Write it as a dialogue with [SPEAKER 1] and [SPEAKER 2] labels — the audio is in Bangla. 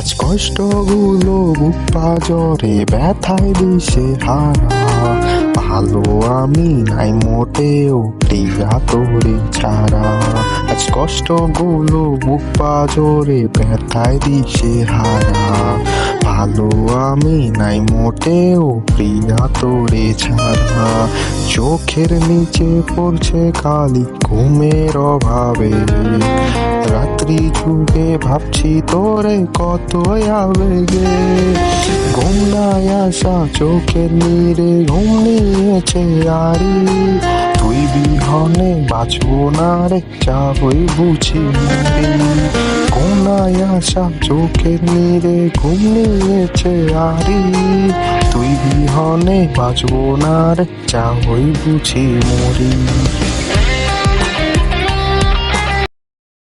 [SPEAKER 1] আজ কষ্টগুলো বুক পাজরে ব্যথায় দিশে হারা। ভালো আমি নাই মোটেও প্রিয়া তোরে ছাড়া। আজ কষ্টগুলো বুক পাজরে ব্যথায় দিশে হারা। ভালো আমি নাই মোটেও প্রিয়া তোরে ছাড়া। চোখের নিচে পড়ছে কালি ঘুমের অভাবে। রাত্রি যুগে ভাবছি তোরে কত আবেগে। ঘুম নাই আসা চোখের নীরে ঘুম নিয়েছে আরি। তুই বিহনে বাঁচবো না রে যাবই বুঝি মরি। ঘুম নাই আসা চোখের নীরে ঘুম নিয়েছে আরি। তুই বিহনে বাঁচবো না রে যাবই বুঝি মরি।